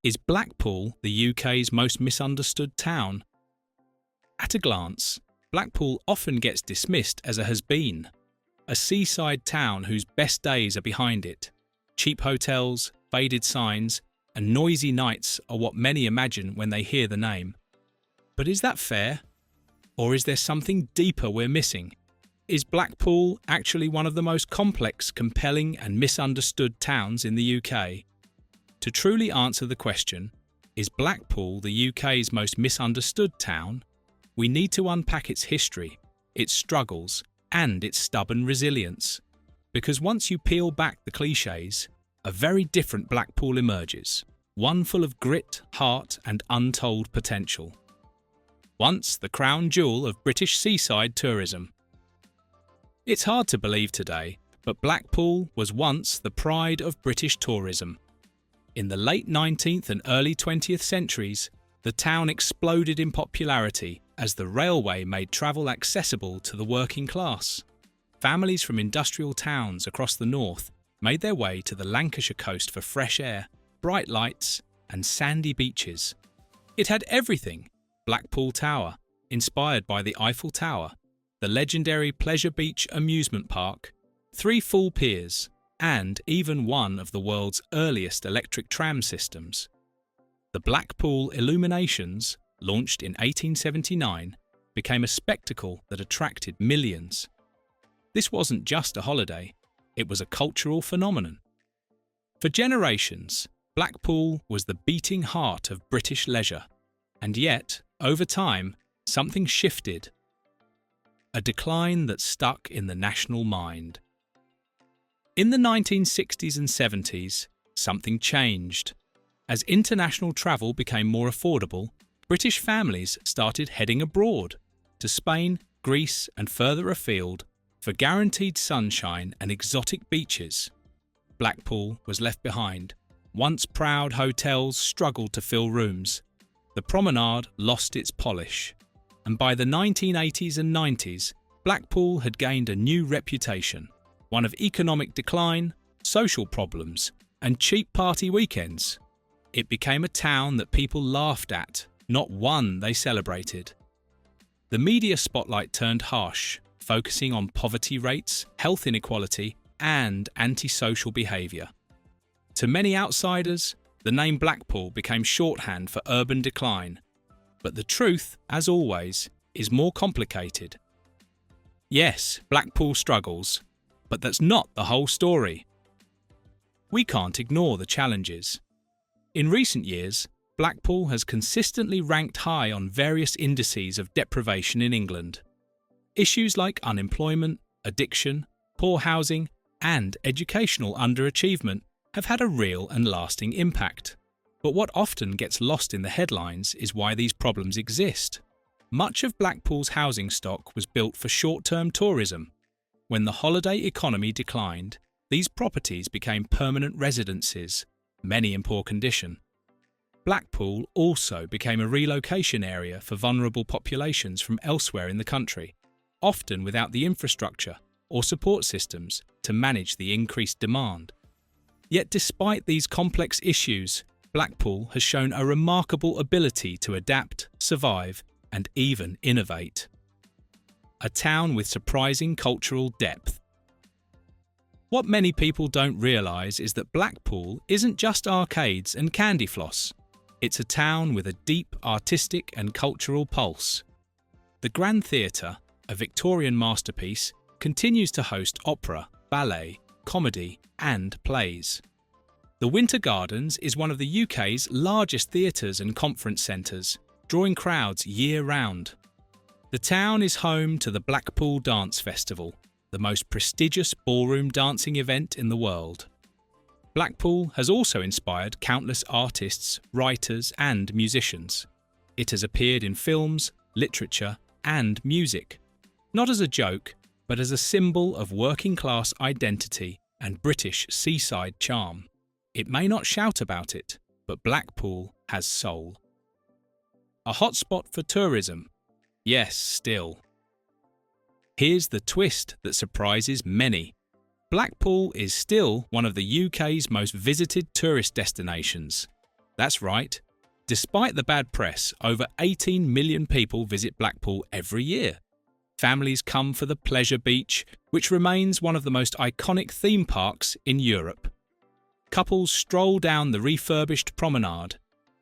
Is Blackpool the UK's most misunderstood town? At a glance, Blackpool often gets dismissed as a has-been, a seaside town whose best days are behind it. Cheap hotels, faded signs, and noisy nights are what many imagine when they hear the name. But is that fair? Or is there something deeper we're missing? Is Blackpool actually one of the most complex, compelling, and misunderstood towns in the UK? To truly answer the question, is Blackpool the UK's most misunderstood town? We need to unpack its history, its struggles, and its stubborn resilience. Because once you peel back the clichés, a very different Blackpool emerges, one full of grit, heart, and untold potential. Once the crown jewel of British seaside tourism. It's hard to believe today, but Blackpool was once the pride of British tourism. In the late 19th and early 20th centuries, the town exploded in popularity as the railway made travel accessible to the working class. Families from industrial towns across the north made their way to the Lancashire coast for fresh air, bright lights, and sandy beaches. It had everything: Blackpool Tower, inspired by the Eiffel Tower, the legendary Pleasure Beach amusement park, 3 full piers, and even one of the world's earliest electric tram systems. The Blackpool Illuminations, launched in 1879, became a spectacle that attracted millions. This wasn't just a holiday, it was a cultural phenomenon. For generations, Blackpool was the beating heart of British leisure, and yet, over time, something shifted. A decline that stuck in the national mind. In the 1960s and 70s, something changed. As international travel became more affordable, British families started heading abroad, to Spain, Greece, and further afield, for guaranteed sunshine and exotic beaches. Blackpool was left behind. Once proud hotels struggled to fill rooms. The promenade lost its polish. And by the 1980s and 90s, Blackpool had gained a new reputation, one of economic decline, social problems, and cheap party weekends. It became a town that people laughed at, not one they celebrated. The media spotlight turned harsh, focusing on poverty rates, health inequality, and antisocial behaviour. To many outsiders, the name Blackpool became shorthand for urban decline. But the truth, as always, is more complicated. Yes, Blackpool struggles, but that's not the whole story. We can't ignore the challenges. In recent years, Blackpool has consistently ranked high on various indices of deprivation in England. Issues like unemployment, addiction, poor housing, and educational underachievement have had a real and lasting impact. But what often gets lost in the headlines is why these problems exist. Much of Blackpool's housing stock was built for short-term tourism. When the holiday economy declined, these properties became permanent residences, many in poor condition. Blackpool also became a relocation area for vulnerable populations from elsewhere in the country, often without the infrastructure or support systems to manage the increased demand. Yet despite these complex issues, Blackpool has shown a remarkable ability to adapt, survive, and even innovate. A town with surprising cultural depth. What many people don't realise is that Blackpool isn't just arcades and candy floss. It's a town with a deep artistic and cultural pulse. The Grand Theatre, a Victorian masterpiece, continues to host opera, ballet, comedy, and plays. The Winter Gardens is one of the UK's largest theatres and conference centres, drawing crowds year-round. The town is home to the Blackpool Dance Festival, the most prestigious ballroom dancing event in the world. Blackpool has also inspired countless artists, writers, and musicians. It has appeared in films, literature, and music, not as a joke, but as a symbol of working-class identity and British seaside charm. It may not shout about it, but Blackpool has soul. A hotspot for tourism? Yes, still. Here's the twist that surprises many. Blackpool is still one of the UK's most visited tourist destinations. That's right. Despite the bad press, over 18 million people visit Blackpool every year. Families come for the pleasure beach, which remains one of the most iconic theme parks in Europe. Couples stroll down the refurbished promenade.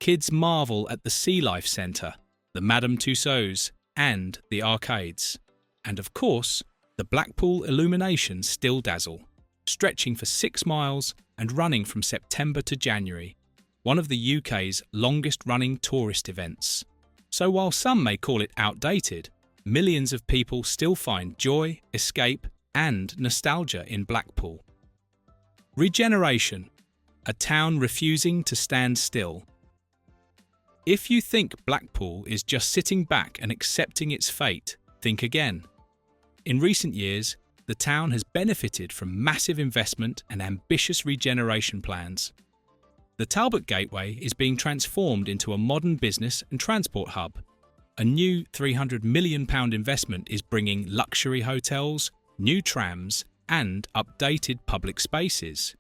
Kids marvel at the Sea Life Centre, the Madame Tussauds, and the arcades. And of course, the Blackpool Illuminations still dazzle, stretching for 6 miles and running from September to January, one of the UK's longest-running tourist events. So while some may call it outdated, millions of people still find joy, escape, and nostalgia in Blackpool. Regeneration, a town refusing to stand still. If you think Blackpool is just sitting back and accepting its fate, think again. In recent years, the town has benefited from massive investment and ambitious regeneration plans. The Talbot Gateway is being transformed into a modern business and transport hub. A new £300 million investment is bringing luxury hotels, new trams, and updated public spaces.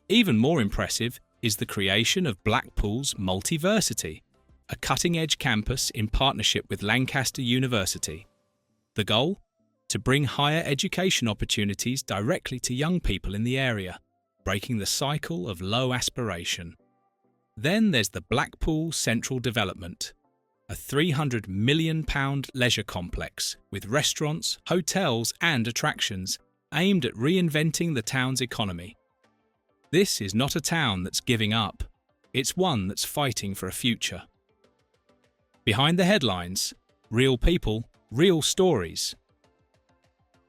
Even more impressive is the creation of Blackpool's Multiversity, a cutting-edge campus in partnership with Lancaster University. The goal? To bring higher education opportunities directly to young people in the area, breaking the cycle of low aspiration. Then there's the Blackpool Central Development, a £300 million leisure complex with restaurants, hotels and attractions aimed at reinventing the town's economy. This is not a town that's giving up, it's one that's fighting for a future. Behind the headlines, real people, real stories.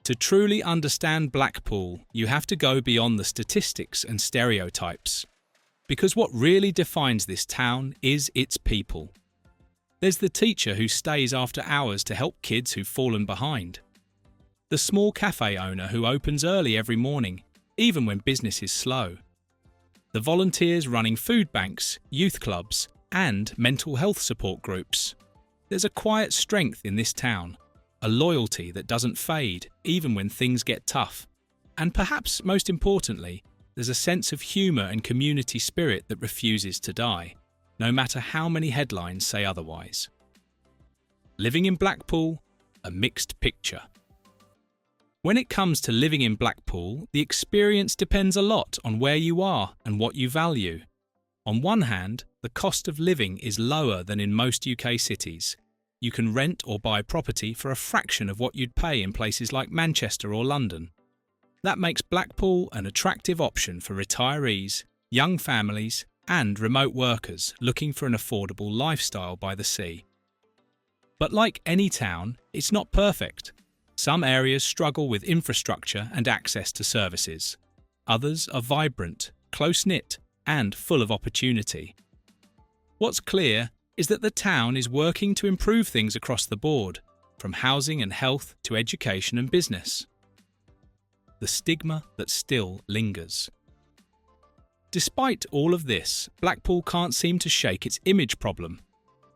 To truly understand Blackpool, you have to go beyond the statistics and stereotypes. Because what really defines this town is its people. There's the teacher who stays after hours to help kids who've fallen behind. The small cafe owner who opens early every morning, even when business is slow. The volunteers running food banks, youth clubs, and mental health support groups. There's a quiet strength in this town, a loyalty that doesn't fade even when things get tough. And perhaps most importantly, there's a sense of humour and community spirit that refuses to die, no matter how many headlines say otherwise. Living in Blackpool, a mixed picture. When it comes to living in Blackpool, the experience depends a lot on where you are and what you value. On one hand, the cost of living is lower than in most UK cities. You can rent or buy property for a fraction of what you'd pay in places like Manchester or London. That makes Blackpool an attractive option for retirees, young families, and remote workers looking for an affordable lifestyle by the sea. But like any town, it's not perfect. Some areas struggle with infrastructure and access to services. Others are vibrant, close-knit, and full of opportunity. What's clear is that the town is working to improve things across the board, from housing and health to education and business. The stigma that still lingers. Despite all of this, Blackpool can't seem to shake its image problem.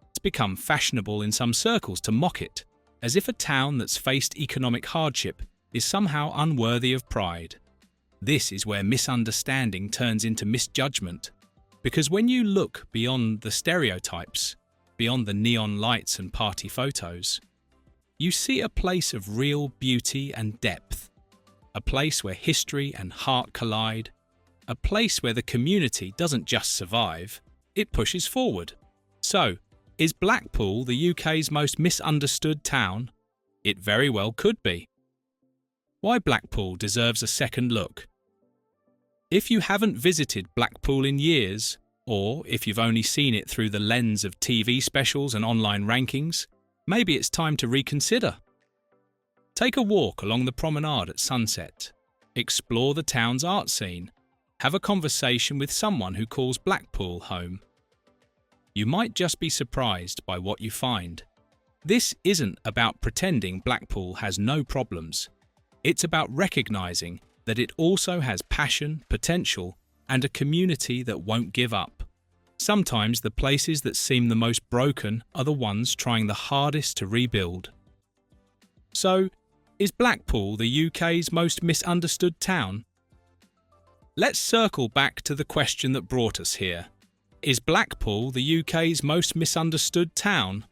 It's become fashionable in some circles to mock it, as if a town that's faced economic hardship is somehow unworthy of pride. This is where misunderstanding turns into misjudgment. Because when you look beyond the stereotypes, beyond the neon lights and party photos, you see a place of real beauty and depth. A place where history and heart collide. A place where the community doesn't just survive, it pushes forward. So, is Blackpool the UK's most misunderstood town? It very well could be. Why Blackpool deserves a second look. If you haven't visited Blackpool in years, or if you've only seen it through the lens of TV specials and online rankings, maybe it's time to reconsider. Take a walk along the promenade at sunset. Explore the town's art scene. Have a conversation with someone who calls Blackpool home. You might just be surprised by what you find. This isn't about pretending Blackpool has no problems. It's about recognising that it also has passion, potential, and a community that won't give up. Sometimes the places that seem the most broken are the ones trying the hardest to rebuild. So, is Blackpool the UK's most misunderstood town? Let's circle back to the question that brought us here. Is Blackpool the UK's most misunderstood town?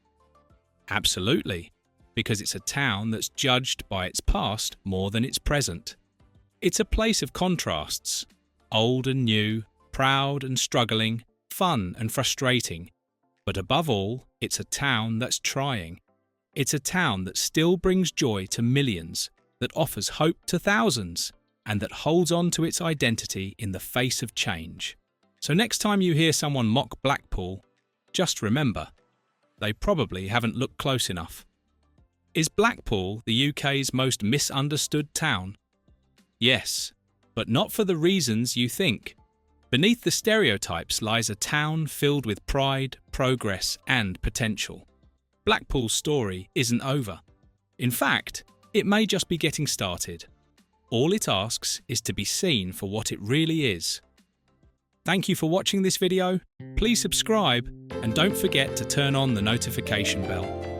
Absolutely, because it's a town that's judged by its past more than its present. It's a place of contrasts, old and new, proud and struggling, fun and frustrating. But above all, it's a town that's trying. It's a town that still brings joy to millions, that offers hope to thousands, and that holds on to its identity in the face of change. So next time you hear someone mock Blackpool, just remember, they probably haven't looked close enough. Is Blackpool the UK's most misunderstood town? Yes, but not for the reasons you think. Beneath the stereotypes lies a town filled with pride, progress, and potential. Blackpool's story isn't over. In fact, it may just be getting started. All it asks is to be seen for what it really is. Thank you for watching this video. Please subscribe and don't forget to turn on the notification bell.